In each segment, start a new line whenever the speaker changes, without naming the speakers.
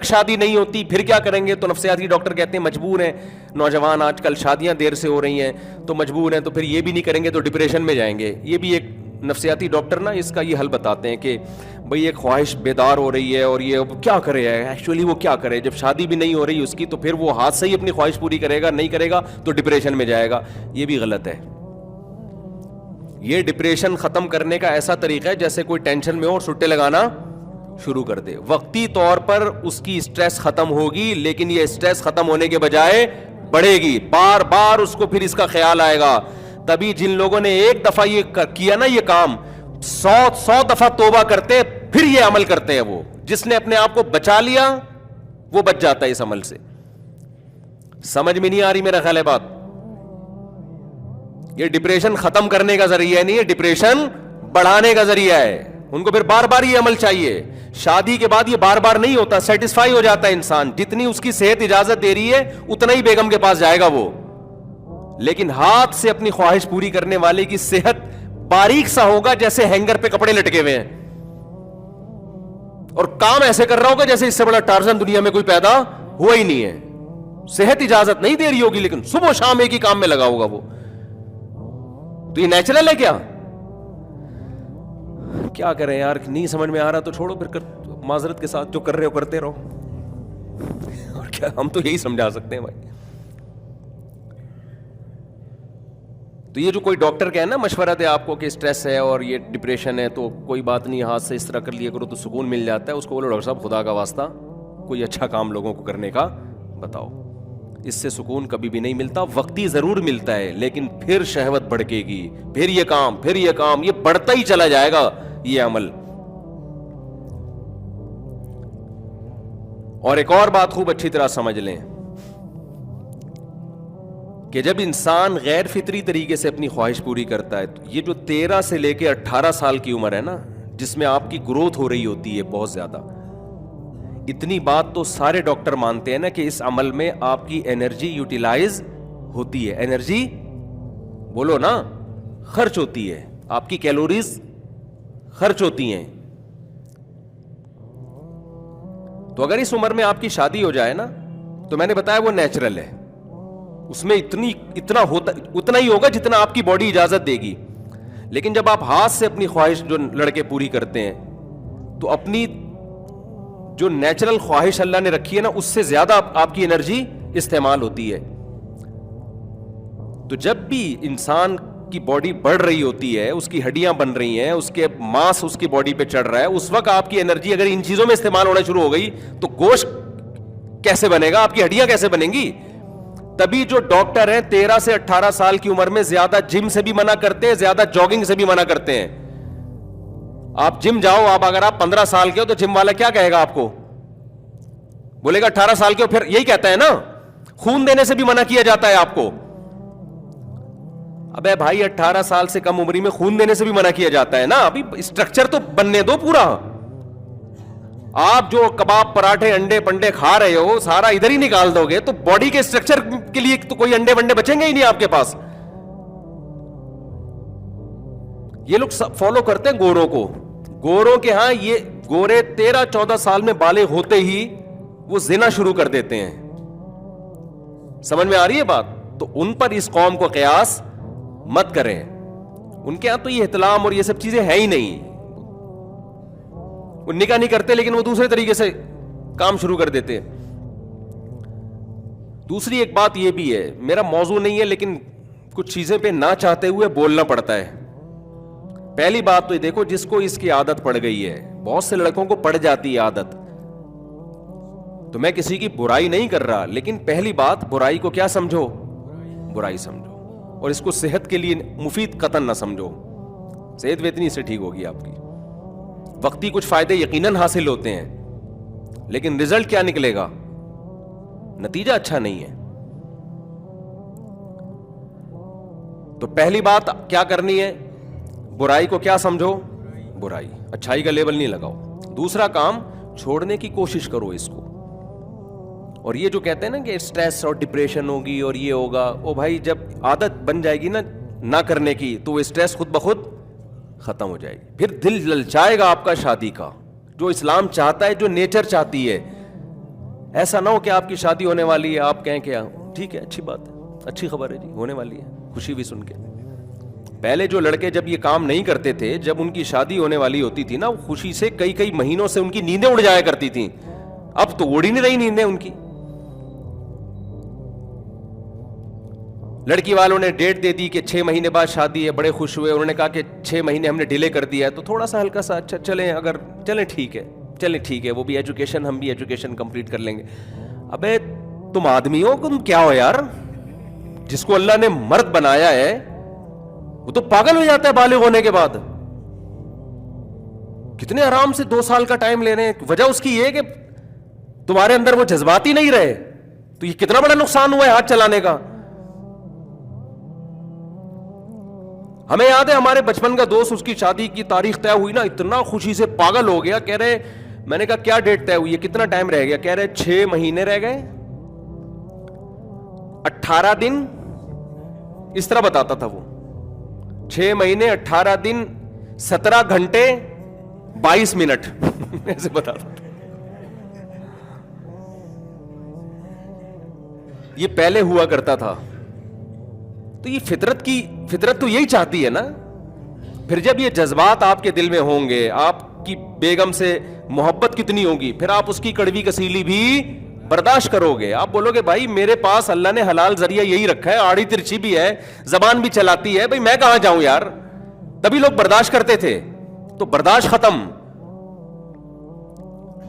شادی نہیں ہوتی پھر کیا کریں گے؟ تو نفسیاتی ڈاکٹر کہتے ہیں مجبور ہیں، نوجوان آج کل شادیاں دیر سے ہو رہی ہیں تو مجبور ہیں، تو پھر یہ بھی نہیں کریں گے تو ڈپریشن میں جائیں گے۔ یہ بھی ایک نفسیاتی ڈاکٹر نا اس کا یہ حل بتاتے ہیں کہ بھئی ایک خواہش بیدار ہو رہی ہے اور یہ کیا کرے ہے ایکچولی، وہ کیا کرے جب شادی بھی نہیں ہو رہی اس کی، تو پھر وہ ہاتھ سے ہی اپنی خواہش پوری کرے گا، نہیں کرے گا تو ڈپریشن میں جائے گا۔ یہ بھی غلط ہے۔ یہ ڈپریشن ختم کرنے کا ایسا طریقہ ہے جیسے کوئی ٹینشن میں ہو اور سٹے لگانا شروع کر دے، وقتی طور پر اس کی اسٹریس ختم ہوگی، لیکن یہ اسٹریس ختم ہونے کے بجائے بڑھے گی، بار بار اس کو پھر اس کا خیال آئے گا۔ تبھی جن لوگوں نے ایک دفعہ یہ کیا نا یہ کام، 100 دفعہ توبہ کرتے پھر یہ عمل کرتے ہیں۔ وہ جس نے اپنے آپ کو بچا لیا وہ بچ جاتا ہے اس عمل سے۔ سمجھ میں نہیں آ رہی میرا خیال ہے بات؟ یہ ڈپریشن ختم کرنے کا ذریعہ نہیں ہے، ڈپریشن بڑھانے کا ذریعہ ہے۔ ان کو پھر بار بار یہ عمل چاہیے۔ شادی کے بعد یہ بار بار نہیں ہوتا، سیٹسفائی ہو جاتا ہے انسان، جتنی اس کی صحت اجازت دے رہی ہے اتنا ہی بیگم کے پاس جائے گا وہ۔ لیکن ہاتھ سے اپنی خواہش پوری کرنے والے کی صحت باریک سا ہوگا جیسے ہینگر پہ کپڑے لٹکے ہوئے ہیں، اور کام ایسے کر رہا ہوگا جیسے اس سے بڑا ٹارزن دنیا میں کوئی پیدا ہوا ہی نہیں ہے۔ صحت اجازت نہیں دے رہی ہوگی لیکن صبح و شام ایک ہی کام میں لگا ہوگا وہ۔ تو یہ نیچرل ہے کیا؟ کیا کریں یار، نہیں سمجھ میں آ رہا تو چھوڑو پھر، معذرت کے ساتھ جو کر رہے ہو کرتے رہو، اور کیا ہم تو یہی سمجھا سکتے ہیں بھائی۔ تو یہ جو کوئی ڈاکٹر کہے نا مشورہ دے آپ کو کہ اسٹریس ہے اور یہ ڈپریشن ہے تو کوئی بات نہیں، ہاتھ سے اس طرح کر لیا کرو تو سکون مل جاتا ہے، اس کو بولو ڈاکٹر صاحب خدا کا واسطہ کوئی اچھا کام لوگوں کو کرنے کا بتاؤ، اس سے سکون کبھی بھی نہیں ملتا، وقتی ضرور ملتا ہے لیکن پھر شہوت بڑھے گی، پھر یہ کام، پھر یہ کام، یہ بڑھتا ہی چلا جائے گا یہ عمل۔ اور ایک اور بات خوب اچھی طرح سمجھ لیں کہ جب انسان غیر فطری طریقے سے اپنی خواہش پوری کرتا ہے، تو یہ جو 13 سے لے کے 18 سال کی عمر ہے نا، جس میں آپ کی گروتھ ہو رہی ہوتی ہے بہت زیادہ، اتنی بات تو سارے ڈاکٹر مانتے ہیں نا کہ اس عمل میں آپ کی انرجی یوٹیلائز ہوتی ہے، انرجی بولو نا خرچ ہوتی ہے، آپ کی کیلوریز خرچ ہوتی ہیں۔ تو اگر اس عمر میں آپ کی شادی ہو جائے نا تو میں نے بتایا وہ نیچرل ہے، اس میں اتنا ہی ہوگا جتنا آپ کی باڈی اجازت دے گی۔ لیکن جب آپ ہاتھ سے اپنی خواہش جو لڑکے پوری کرتے ہیں تو اپنی جو نیچرل خواہش اللہ نے رکھی ہے نا اس سے زیادہ آپ کی انرجی استعمال ہوتی ہے۔ تو جب بھی انسان کی باڈی بڑھ رہی ہوتی ہے، اس کی ہڈیاں بن رہی ہیں، اس کے ماس اس کی باڈی پہ چڑھ رہا ہے، اس وقت آپ کی انرجی اگر ان چیزوں میں استعمال ہونا شروع ہو گئی تو گوشت کیسے بنے گا، آپ کی ہڈیاں کیسے بنیں گی؟ تبھی جو ڈاکٹر ہیں 13 سے 18 سال کی عمر میں زیادہ جم سے بھی منع کرتے ہیں، زیادہ جاگنگ سے بھی منع کرتے ہیں۔ آپ جم جاؤ، اگر آپ 15 سال کے ہو تو جم والا کیا کہے گا آپ کو؟ بولے گا 18 سال کے ہو، پھر یہی کہتا ہے نا، خون دینے سے بھی منع کیا جاتا ہے آپ کو۔ ابے بھائی 18 سال سے کم عمری میں خون دینے سے بھی منع کیا جاتا ہے نا، ابھی اسٹرکچر تو بننے دو پورا۔ آپ جو کباب پراٹھے انڈے پنڈے کھا رہے ہو سارا ادھر ہی نکال دو گے تو باڈی کے اسٹرکچر کے لیے تو کوئی انڈے ونڈے بچیں گے ہی نہیں آپ کے پاس۔ یہ لوگ فالو کرتے ہیں گوروں کو، گوروں کے ہاں یہ گورے 13-14 سال میں بالغ ہوتے ہی وہ زنا شروع کر دیتے ہیں۔ سمجھ میں آ رہی ہے بات؟ تو ان پر اس قوم کو قیاس مت کریں، ان کے ہاں تو یہ احتلام اور یہ سب چیزیں ہیں ہی نہیں، وہ نکاح نہیں کرتے لیکن وہ دوسرے طریقے سے کام شروع کر دیتے۔ دوسری ایک بات یہ بھی ہے، میرا موضوع نہیں ہے لیکن کچھ چیزیں پہ نہ چاہتے ہوئے بولنا پڑتا ہے۔ پہلی بات تو یہ دیکھو، جس کو اس کی عادت پڑ گئی ہے، بہت سے لڑکوں کو پڑ جاتی ہے عادت، تو میں کسی کی برائی نہیں کر رہا، لیکن پہلی بات برائی کو کیا سمجھو؟ برائی سمجھو، اور اس کو صحت کے لیے مفید قطعاً نہ سمجھو۔ صحت ویتنی سے ٹھیک ہوگی آپ کی، وقتی کچھ فائدے یقیناً حاصل ہوتے ہیں، لیکن رزلٹ کیا نکلے گا؟ نتیجہ اچھا نہیں ہے۔ تو پہلی بات کیا کرنی ہے؟ برائی کو کیا سمجھو؟ برائی، اچھائی کا لیبل نہیں لگاؤ۔ دوسرا کام، چھوڑنے کی کوشش کرو اس کو۔ اور یہ جو کہتے ہیں نا کہ اسٹریس اور ڈپریشن ہوگی اور یہ ہوگا، او بھائی جب عادت بن جائے گی نا نہ کرنے کی تو وہ اسٹریس خود بخود ختم ہو جائے گی۔ پھر دل للچائے گا آپ کا شادی کا، جو اسلام چاہتا ہے، جو نیچر چاہتی ہے۔ ایسا نہ ہو کہ آپ کی شادی ہونے والی ہے, آپ کہیں کہ ٹھیک ہے, اچھی بات ہے, اچھی خبر ہے جی, ہونے والی ہے, خوشی بھی سن کے. پہلے جو لڑکے جب یہ کام نہیں کرتے تھے, جب ان کی شادی ہونے والی ہوتی تھی نا, خوشی سے کئی مہینوں سے ان کی نیندیں اڑ جایا کرتی تھیں. اب تو اڑ ہی نہیں رہی نیندیں ان کی. لڑکی والوں نے ڈیٹ دے دی کہ 6 مہینے بعد شادی ہے, بڑے خوش ہوئے. انہوں نے کہا کہ 6 مہینے ہم نے ڈیلے کر دیا ہے, تو تھوڑا سا ہلکا سا اچھا چلیں ٹھیک ہے, وہ بھی ایجوکیشن, ہم بھی ایجوکیشن کمپلیٹ کر لیں گے. ابے تم آدمی ہو, تم کیا ہو یار؟ جس کو اللہ نے مرد بنایا ہے وہ تو پاگل ہو جاتا ہے بالغ ہونے کے بعد. کتنے آرام سے 2 سال کا ٹائم لے رہے ہیں. وجہ اس کی یہ کہ تمہارے اندر وہ جذبات ہی نہیں رہے. تو یہ کتنا بڑا نقصان ہوا ہے ہاتھ چلانے کا. ہمیں یاد ہے ہمارے بچپن کا دوست, اس کی شادی کی تاریخ طے ہوئی نا, اتنا خوشی سے پاگل ہو گیا. کہہ رہے, میں نے کہا کیا ڈیٹ طے ہوئی ہے, کتنا ٹائم رہ گیا؟ کہہ رہے 6 مہینے رہ گئے, 18 دن, اس طرح بتاتا تھا وہ. 6 مہینے 18 دن 17 گھنٹے 22 منٹ ایسے بتاتا تھا. یہ پہلے ہوا کرتا تھا. تو یہ فطرت تو یہی چاہتی ہے نا. پھر جب یہ جذبات آپ کے دل میں ہوں گے, آپ کی بیگم سے محبت کتنی ہوگی, پھر آپ اس کی کڑوی کسیلی بھی برداشت کرو گے. آپ بولو گے بھائی میرے پاس اللہ نے حلال ذریعہ یہی رکھا ہے, آڑی ترچی بھی ہے, زبان بھی چلاتی ہے, بھائی میں کہاں جاؤں یار. تبھی لوگ برداشت کرتے تھے. تو برداشت ختم.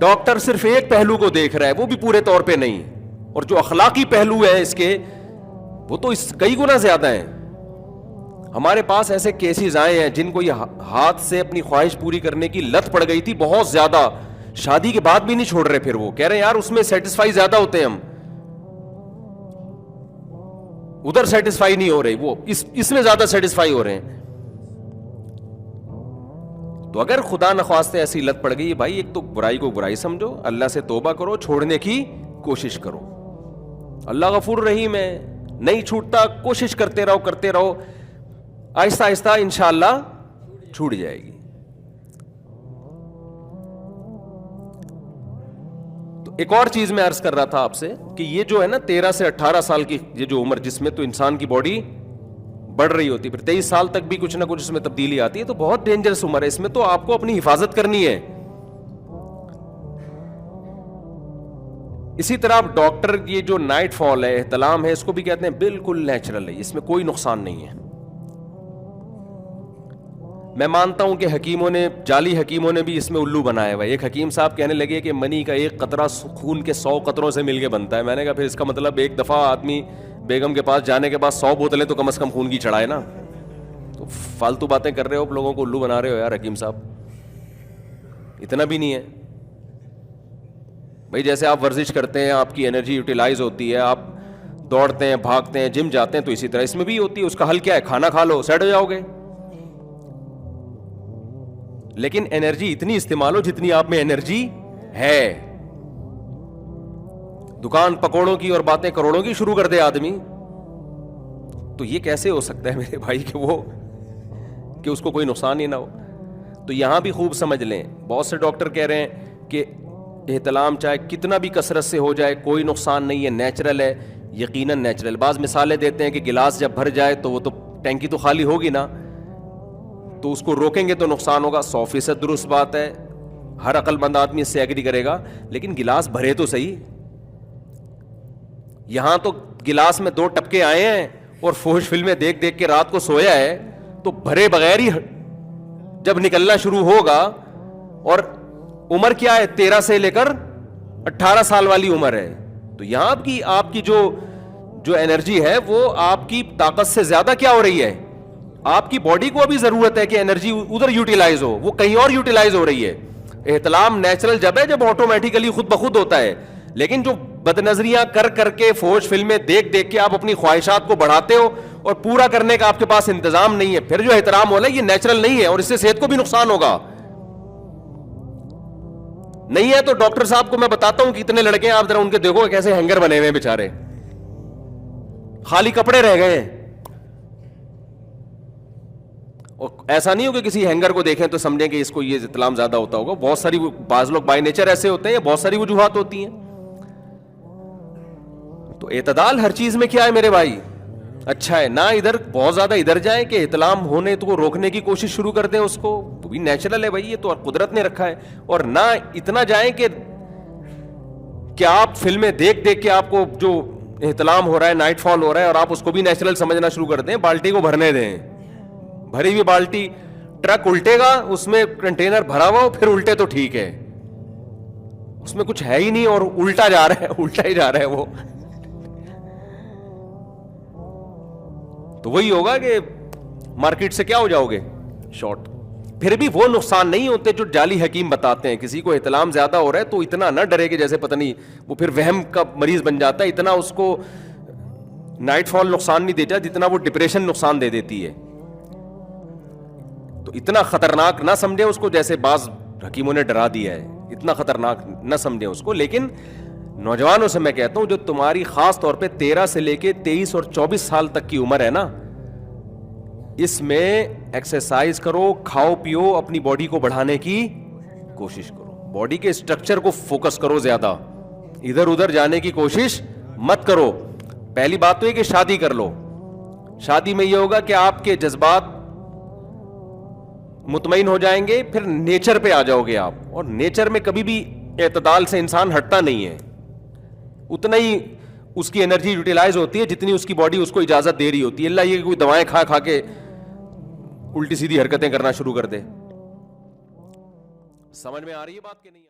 ڈاکٹر صرف ایک پہلو کو دیکھ رہا ہے, وہ بھی پورے طور پہ نہیں, اور جو اخلاقی پہلو ہے اس کے, وہ تو اس کئی گنا زیادہ ہیں. ہمارے پاس ایسے کیسز آئے ہیں جن کو یہ ہاتھ سے اپنی خواہش پوری کرنے کی لت پڑ گئی تھی بہت زیادہ, شادی کے بعد بھی نہیں چھوڑ رہے. پھر وہ کہہ رہے ہیں یار اس میں سیٹسفائی زیادہ ہوتے ہیں, ہم ادھر سیٹسفائی نہیں ہو رہے, وہ اس میں زیادہ سیٹسفائی ہو رہے ہیں. تو اگر خدا نخواستہ ایسی لت پڑ گئی, بھائی ایک تو برائی کو برائی سمجھو, اللہ سے توبہ کرو, چھوڑنے کی کوشش کرو. اللہ غفور رحیم ہے, نہیں چھوٹتا, کوشش کرتے رہو, آہستہ آہستہ انشاءاللہ چھوٹ جائے گی. تو ایک اور چیز میں عرض کر رہا تھا آپ سے کہ یہ جو ہے نا 13 سے 18 سال کی یہ جو عمر, جس میں تو انسان کی باڈی بڑھ رہی ہوتی, پھر 23 سال تک بھی کچھ نہ کچھ اس میں تبدیلی آتی ہے, تو بہت ڈینجرس عمر ہے. اس میں تو آپ کو اپنی حفاظت کرنی ہے. اسی طرح آپ ڈاکٹر, یہ جو نائٹ فال ہے, احتلام ہے, اس کو بھی کہتے ہیں بالکل نیچرل ہے, اس میں کوئی نقصان نہیں ہے. میں مانتا ہوں کہ جعلی حکیموں نے بھی اس میں الو بنایا ہوا ہے. ایک حکیم صاحب کہنے لگے کہ منی کا ایک قطرہ خون کے 100 قطروں سے مل کے بنتا ہے. میں نے کہا پھر اس کا مطلب ایک دفعہ آدمی بیگم کے پاس جانے کے بعد 100 بوتلیں تو کم از کم خون کی چڑھائے نا. تو فالتو باتیں کر رہے ہو, لوگوں کو الو بنا رہے ہو یار حکیم صاحب, اتنا بھی نہیں ہے بھائی. جیسے آپ ورزش کرتے ہیں, آپ کی انرجی یوٹیلائز ہوتی ہے, آپ دوڑتے ہیں, بھاگتے ہیں, جم جاتے ہیں, تو اسی طرح اس میں بھی ہوتی ہے. اس کا حل کیا ہے؟ کھانا کھا لو, سیٹ ہو جاؤ گے. لیکن انرجی اتنی استعمال ہو جتنی آپ میں انرجی ہے. دکان پکوڑوں کی اور باتیں کروڑوں کی شروع کر دے آدمی, تو یہ کیسے ہو سکتا ہے میرے بھائی کہ اس کو کوئی نقصان ہی نہ ہو. تو یہاں بھی خوب سمجھ لیں, بہت سے ڈاکٹر کہہ رہے ہیں کہ احتلام چاہے کتنا بھی کثرت سے ہو جائے کوئی نقصان نہیں ہے, نیچرل ہے. یقیناً نیچرل. بعض مثالیں دیتے ہیں کہ گلاس جب بھر جائے تو وہ تو ٹینکی تو خالی ہوگی نا, تو اس کو روکیں گے تو نقصان ہوگا. 100% درست بات ہے, ہر عقل مند آدمی اس سے ایگری کرے گا. لیکن گلاس بھرے تو صحیح. یہاں تو گلاس میں 2 ٹپکے آئے ہیں اور فوش فلمیں دیکھ دیکھ کے رات کو سویا ہے, تو بھرے بغیر ہی جب نکلنا شروع ہوگا. اور عمر کیا ہے؟ 13 سے لے کر 18 سال والی عمر ہے. تو یہاں آپ کی جو انرجی ہے وہ آپ کی طاقت سے زیادہ کیا ہو رہی ہے؟ آپ کی باڈی کو ابھی ضرورت ہے کہ انرجی ادھر یوٹیلائز ہو, وہ کہیں اور یوٹیلائز ہو رہی ہے. احتلام نیچرل جب ہے جب آٹومیٹیکلی خود بخود ہوتا ہے. لیکن جو بد نظریاں کر کے فوش فلمیں دیکھ دیکھ کے آپ اپنی خواہشات کو بڑھاتے ہو اور پورا کرنے کا آپ کے پاس انتظام نہیں ہے, پھر جو احترام ہو رہا ہے یہ نیچرل نہیں ہے, اور اس سے صحت کو بھی نقصان ہوگا. نہیں ہے تو ڈاکٹر صاحب کو میں بتاتا ہوں کہ اتنے لڑکے ہیں, آپ ذرا ان کے دیکھو کیسے ہینگر بنے ہوئے ہیں بیچارے, خالی کپڑے رہ گئے ہیں. اور ایسا نہیں ہو کہ کسی ہینگر کو دیکھیں تو سمجھیں کہ اس کو یہ احتلام زیادہ ہوتا ہوگا. بہت ساری بعض لوگ بائی نیچر ایسے ہوتے ہیں, بہت ساری وجوہات ہوتی ہیں. تو اعتدال ہر چیز میں کیا ہے میرے بھائی؟ اچھا ہے. نہ ادھر بہت زیادہ ادھر جائیں کہ احتلام ہونے تو روکنے کی کوشش شروع کر دیں اس کو, وہ بھی نیچرل ہے بھائی, یہ تو قدرت نے رکھا ہے. اور نہ اتنا جائیں کہ آپ فلمیں دیکھ دیکھ کے آپ کو جو احتلام ہو رہا ہے, نائٹ فال ہو رہا ہے, اور آپ اس کو بھی نیچرل سمجھنا شروع کر دیں. بالٹی کو بھرنے دیں, بھری ہوئی بالٹی, ٹرک الٹے گا, اس میں کنٹینر بھرا ہوا ہو, پھر الٹے تو ٹھیک ہے, اس میں کچھ ہے ہی نہیں اور الٹا جا رہا ہے, الٹا ہی جا رہا ہے وہ. تو وہی ہوگا کہ مارکیٹ سے کیا ہو جاؤ گے, شارٹ. پھر بھی وہ نقصان نہیں ہوتے جو جعلی حکیم بتاتے ہیں. کسی کو احتلام زیادہ ہو رہا ہے تو اتنا نہ ڈرے کہ جیسے پتہ نہیں وہ پھر وہم کا مریض بن جاتا ہے. اتنا اس کو نائٹ فال نقصان نہیں دیتا جتنا وہ ڈپریشن نقصان دے دیتی ہے. تو اتنا خطرناک نہ سمجھیں اس کو جیسے بعض حکیموں نے ڈرا دیا ہے, اتنا خطرناک نہ سمجھیں اس کو. لیکن نوجوانوں سے میں کہتا ہوں جو تمہاری خاص طور پہ 13 سے لے کے 23 اور 24 سال تک کی عمر ہے نا, اس میں ایکسرسائز کرو, کھاؤ پیو, اپنی باڈی کو بڑھانے کی کوشش کرو, باڈی کے اسٹرکچر کو فوکس کرو, زیادہ ادھر ادھر جانے کی کوشش مت کرو. پہلی بات تو یہ کہ شادی کر لو. شادی میں یہ ہوگا کہ آپ کے جذبات مطمئن ہو جائیں گے, پھر نیچر پہ آ جاؤ گے آپ. اور نیچر میں کبھی بھی اعتدال سے انسان ہٹتا نہیں ہے, اتنا ہی اس کی انرجی یوٹیلائز ہوتی ہے جتنی اس کی باڈی اس کو اجازت دے رہی ہوتی ہے. اللہ یہ کوئی دوائیں کھا کھا کے الٹی سیدھی حرکتیں کرنا شروع کر دے. سمجھ میں آ رہی ہے بات کہ نہیں؟